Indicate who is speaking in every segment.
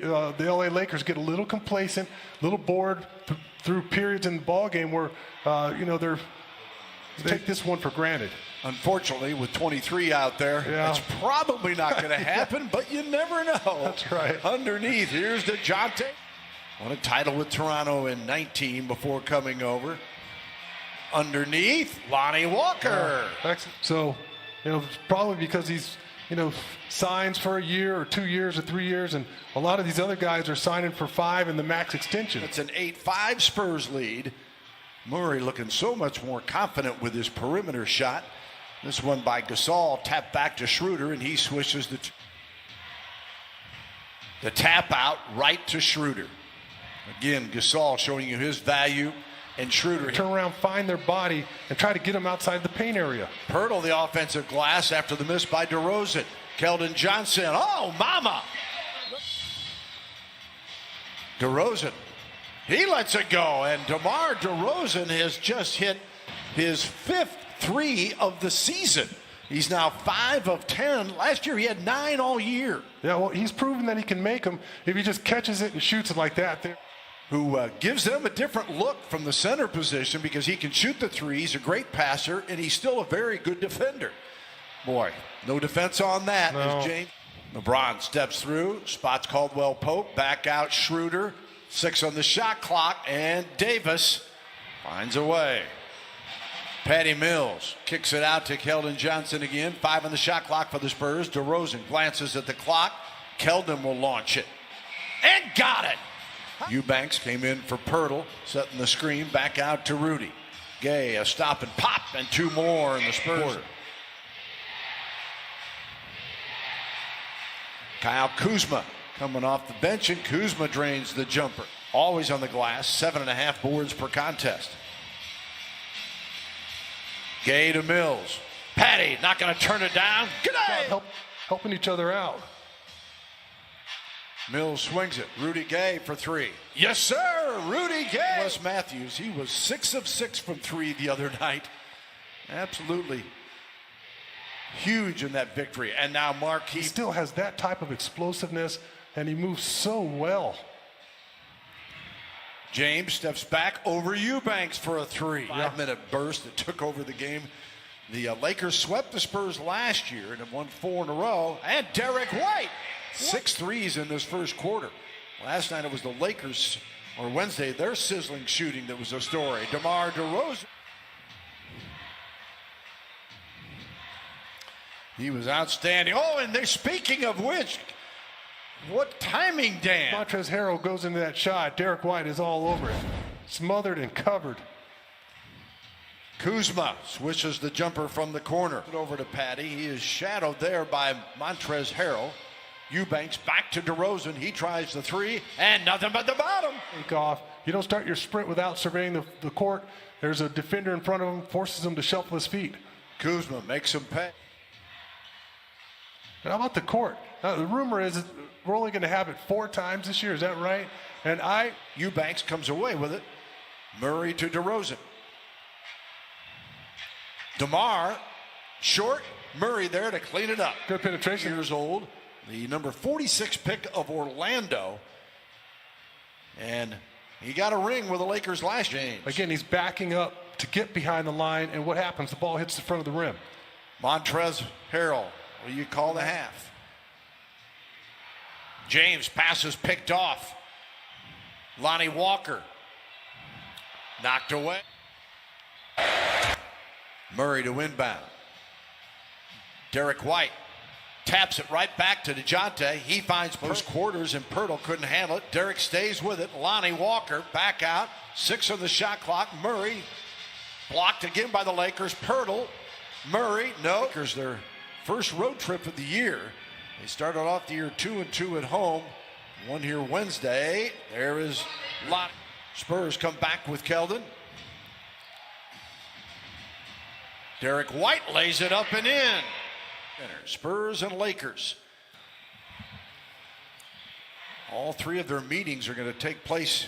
Speaker 1: the LA Lakers get a little complacent, a little bored through periods in the ball game where they take this one for granted.
Speaker 2: Unfortunately, with 23 out there, it's probably not going to happen, but you never know.
Speaker 1: That's right.
Speaker 2: Underneath, here's DeJounte. Won a title with Toronto in 19 before coming over. Underneath, Lonnie Walker.
Speaker 1: So, probably because he's, signs for a year or 2 years or 3 years, and a lot of these other guys are signing for 5 in the max extension.
Speaker 2: It's an 8-5 Spurs lead. Murray looking so much more confident with his perimeter shot. This one by Gasol, tapped back to Schroeder, and he swishes the tap out right to Schroeder. Again, Gasol showing you his value, and Schroeder.
Speaker 1: Turn around, find their body, and try to get them outside the paint area.
Speaker 2: Pirtle the offensive glass after the miss by DeRozan. Keldon Johnson, oh, mama! DeRozan, he lets it go, and DeMar DeRozan has just hit his 5th 3 of the season. He's now 5 of 10. Last year he had 9 all year.
Speaker 1: Yeah, well, he's proven that he can make them if he just catches it and shoots it like that.
Speaker 2: Who gives them a different look from the center position because he can shoot the three. He's a great passer, and he's still a very good defender. Boy, no defense on that.
Speaker 1: No.
Speaker 2: As James LeBron steps through, spots Caldwell Pope, back out Schroeder, 6 on the shot clock, and Davis finds a way. Patty Mills kicks it out to Keldon Johnson again. 5 on the shot clock for the Spurs. DeRozan glances at the clock. Keldon will launch it. And got it! Eubanks came in for Pirtle, setting the screen back out to Rudy. Gay, a stop and pop, and 2 more in the Spurs. Kyle Kuzma coming off the bench, and Kuzma drains the jumper. Always on the glass, 7.5 boards per contest. Gay to Mills. Patty not going to turn it down. Good night.
Speaker 1: Helping each other out.
Speaker 2: Mills swings it. Rudy Gay for 3. Yes, sir. Rudy Gay. Wes Matthews, he was 6 of 6 from 3 the other night. Absolutely huge in that victory. And now Markieff.
Speaker 1: He still has that type of explosiveness, and he moves so well.
Speaker 2: James steps back over Eubanks for a 3. 5-minute burst that took over the game. The Lakers swept the Spurs last year and have won 4 in a row. And Derek White. 6 threes in this first quarter. Last night it was the Lakers, or Wednesday, their sizzling shooting that was a story. DeMar DeRozan. He was outstanding. Oh, and speaking of which, what timing, Dan.
Speaker 1: Montrezl Harrell goes into that shot. Derek White is all over it. Smothered and covered.
Speaker 2: Kuzma swishes the jumper from the corner. Over to Patty. He is shadowed there by Montrezl Harrell. Eubanks back to DeRozan. He tries the 3, and nothing but the bottom.
Speaker 1: Take off. You don't start your sprint without surveying the court. There's a defender in front of him, forces him to shuffle his feet.
Speaker 2: Kuzma makes him pay.
Speaker 1: And how about the court? The rumor is we're only going to have it 4 times this year. Is that right? And
Speaker 2: Eubanks comes away with it. Murray to DeRozan. DeMar, short. Murray there to clean it up.
Speaker 1: Good penetration.
Speaker 2: Years old. The number 46 pick of Orlando. And he got a ring with the Lakers last year.
Speaker 1: Again, he's backing up to get behind the line, and what happens? The ball hits the front of the rim.
Speaker 2: Montrezl Harrell, what do you call the half? James passes picked off. Lonnie Walker knocked away. Murray to inbound. Derek White taps it right back to DeJounte. He finds close quarters, and Pirtle couldn't handle it. Derek stays with it. Lonnie Walker back out. 6 on the shot clock. Murray blocked again by the Lakers. Pirtle. Murray, no. Lakers, their first road trip of the year. They started off the year 2-2 at home. One here Wednesday. There is Lot. Spurs come back with Keldon. Derek White lays it up and in. Spurs and Lakers. All 3 of their meetings are going to take place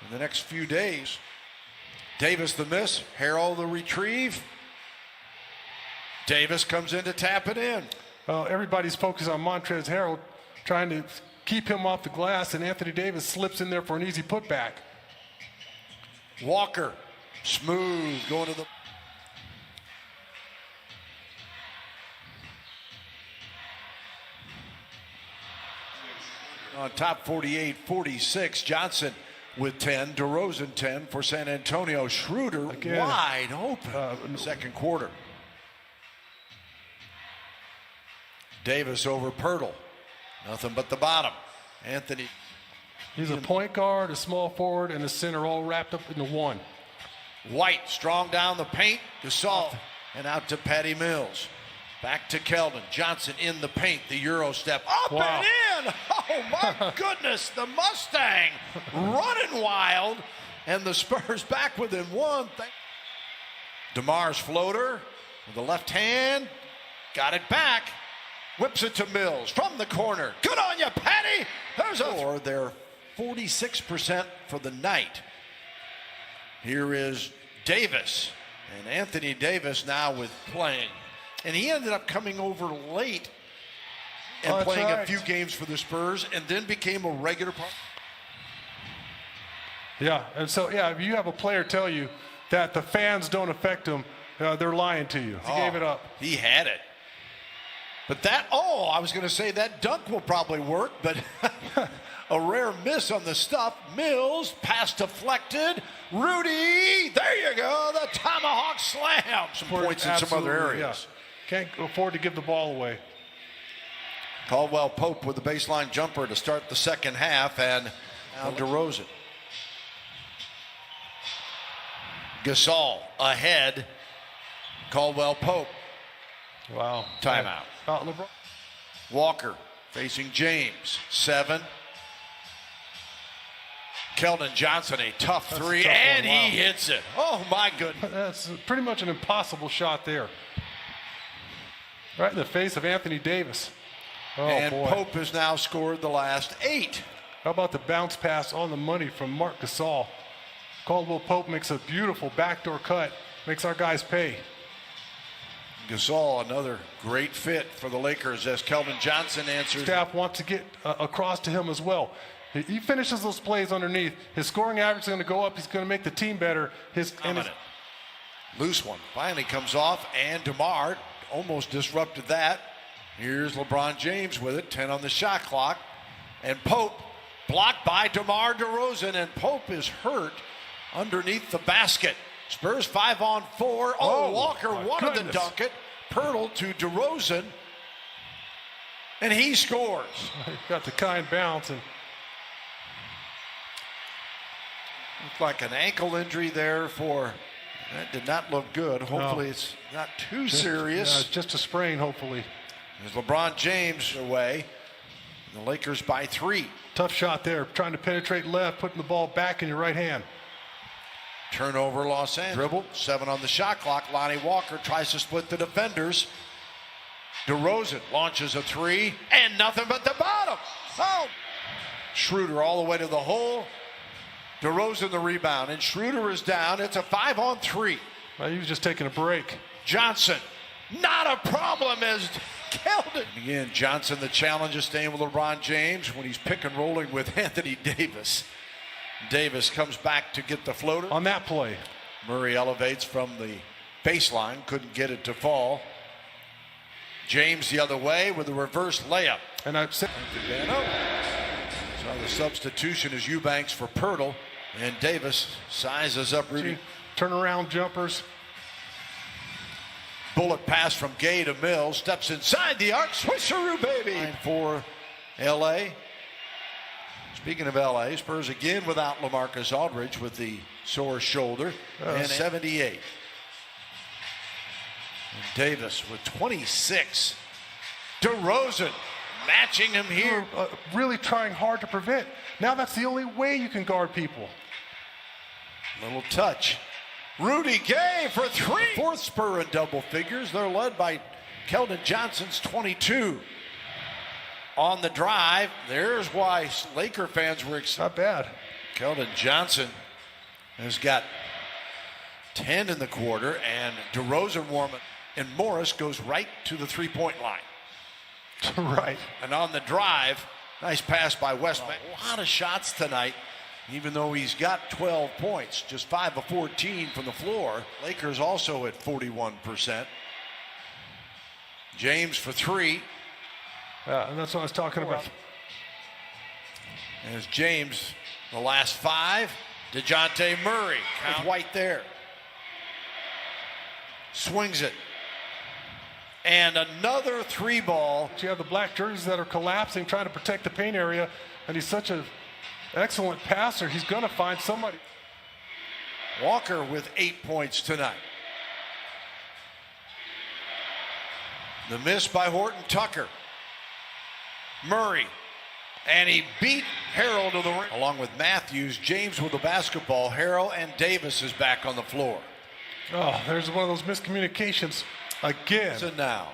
Speaker 2: in the next few days. Davis the miss, Harrell the retrieve. Davis comes in to tap it in.
Speaker 1: Well, everybody's focused on Montrezl Harrell trying to keep him off the glass, and Anthony Davis slips in there for an easy putback.
Speaker 2: Walker, smooth, going to the... On top 48-46, Johnson with 10, DeRozan 10 for San Antonio. Schroeder
Speaker 1: again,
Speaker 2: wide open second quarter. Davis over Pirtle. Nothing but the bottom. Anthony.
Speaker 1: He's a point guard, a small forward, and a center all wrapped up into one.
Speaker 2: White strong down the paint. Gasol and out to Patty Mills. Back to Keldon. Johnson in the paint. The Euro step up and in. Oh my goodness. The Mustang running wild. And the Spurs back within one. DeMar's floater with the left hand. Got it back. Whips it to Mills from the corner. Good on you, Patty. There's a... They're 46% for the night. Here is Davis. And Anthony Davis now with playing. And he ended up coming over late and playing a few games for the Spurs and then became a regular part.
Speaker 1: Yeah, and so, yeah, if you have a player tell you that the fans don't affect him, they're lying to you. He gave it up.
Speaker 2: He had it. But that, I was going to say that dunk will probably work, but a rare miss on the stuff. Mills, pass deflected. Rudy, there you go, the tomahawk slam. Some points in some other areas.
Speaker 1: Yeah. Can't afford to give the ball away.
Speaker 2: Caldwell Pope with the baseline jumper to start the second half, and now DeRozan. Gasol ahead. Caldwell Pope.
Speaker 1: Wow.
Speaker 2: Timeout.
Speaker 1: LeBron.
Speaker 2: Walker facing James. 7. Keldon Johnson, a tough three, and he hits it. Oh, my goodness.
Speaker 1: That's pretty much an impossible shot there. Right in the face of Anthony Davis. Oh,
Speaker 2: and
Speaker 1: boy.
Speaker 2: Pope has now scored the last 8.
Speaker 1: How about the bounce pass on the money from Marc Gasol? Caldwell Pope makes a beautiful backdoor cut, makes our guys pay.
Speaker 2: Gasol, another great fit for the Lakers as Keldon Johnson answers.
Speaker 1: Staff wants to get across to him as well. He finishes those plays underneath. His scoring average is going to go up. He's going to make the team better.
Speaker 2: Loose one finally comes off, and DeMar almost disrupted that. Here's LeBron James with it, 10 on the shot clock. And Pope blocked by DeMar DeRozan, and Pope is hurt underneath the basket. Spurs 5-on-4. Walker wanted to dunk it. Pirtle to DeRozan, and he scores.
Speaker 1: He got the kind bounce. And
Speaker 2: looked like an ankle injury there for... That did not look good. Hopefully it's not too serious.
Speaker 1: Just a sprain, hopefully.
Speaker 2: As LeBron James away, the Lakers by 3.
Speaker 1: Tough shot there, trying to penetrate left, putting the ball back in your right hand.
Speaker 2: Turnover, Los Angeles. Dribble, 7 on the shot clock. Lonnie Walker tries to split the defenders. DeRozan launches a 3, and nothing but the bottom. Schroeder all the way to the hole. DeRozan the rebound, and Schroeder is down. It's a 5-on-3.
Speaker 1: Well, he was just taking a break.
Speaker 2: Johnson, not a problem as Keldon. Again, Johnson, the challenge is staying with LeBron James when he's pick and rolling with Anthony Davis. Davis comes back to get the floater.
Speaker 1: On that play.
Speaker 2: Murray elevates from the baseline, couldn't get it to fall. James the other way with a reverse layup.
Speaker 1: And I've said...
Speaker 2: So the substitution is Eubanks for Pirtle, and Davis sizes up Rudy.
Speaker 1: Turnaround jumpers.
Speaker 2: Bullet pass from Gay to Mills, steps inside the arc, swisheroo baby for L.A. Speaking of L.A., Spurs again without LaMarcus Aldridge with the sore shoulder, and 78. And Davis with 26. DeRozan matching him here.
Speaker 1: Really trying hard to prevent. Now that's the only way you can guard people.
Speaker 2: Little touch. Rudy Gay for 3. Fourth Spur in double figures. They're led by Keldon Johnson's 22. On the drive, there's why Laker fans were excited.
Speaker 1: Not bad.
Speaker 2: Keldon Johnson has got 10 in the quarter, and DeRozan warming, and Morris goes right to the three-point line.
Speaker 1: Right.
Speaker 2: And on the drive, Nice pass by Westman. A lot of shots tonight, even though he's got 12 points, just 5 of 14 from the floor. Lakers also at 41%. James for 3.
Speaker 1: Yeah, and that's what I was talking about.
Speaker 2: As James, the last 5. DeJounte Murray, with White there. Swings it. And another 3 ball.
Speaker 1: You have the black jerseys that are collapsing, trying to protect the paint area, and he's such an excellent passer. He's going to find somebody.
Speaker 2: Walker with 8 points tonight. The miss by Horton Tucker. Murray. And he beat Harrell to the ring. Along with Matthews, James with the basketball. Harrell and Davis is back on the floor.
Speaker 1: Oh, there's one of those miscommunications again.
Speaker 2: So now,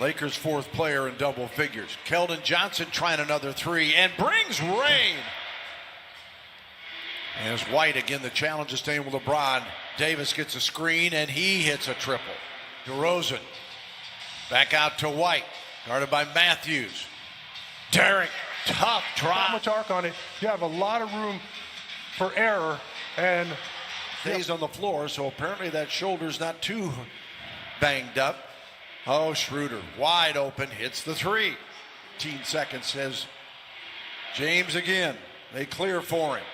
Speaker 2: Lakers' 4th player in double figures. Keldon Johnson trying another 3 and brings rain. As White again, the challenge is staying with LeBron. Davis gets a screen and he hits a triple. DeRozan back out to White, guarded by Matthews. Derek, tough drop.
Speaker 1: Not much arc on it. You have a lot of room for error, and
Speaker 2: stays on the floor, so apparently that shoulder's not too banged up. Oh, Schroeder, wide open, hits the 3. 15 seconds, says James again. They clear for him.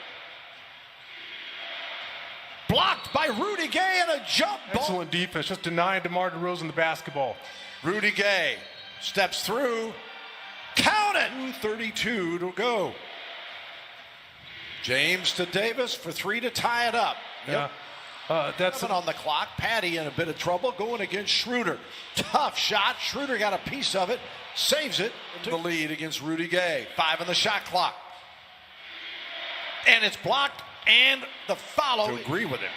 Speaker 2: Blocked by Rudy Gay and a jump ball.
Speaker 1: Excellent defense, just denying DeMar DeRozan the basketball.
Speaker 2: Rudy Gay steps through. Count it! 32 to go. James to Davis for 3 to tie it up.
Speaker 1: Yep. That's
Speaker 2: on the clock. Patty in a bit of trouble going against Schroeder. Tough shot. Schroeder got a piece of it. Saves it to the lead against Rudy Gay. 5 on the shot clock. And it's blocked, and the follow. To agree with him.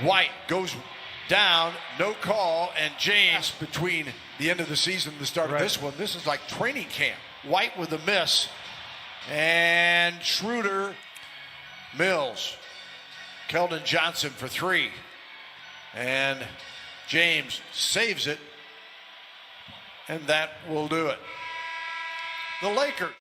Speaker 2: White goes down, no call, and James between the end of the season and the start of this one. This is like training camp. White with the miss, and Schroeder, Mills, Keldon Johnson for 3, and James saves it, and that will do it. The Lakers.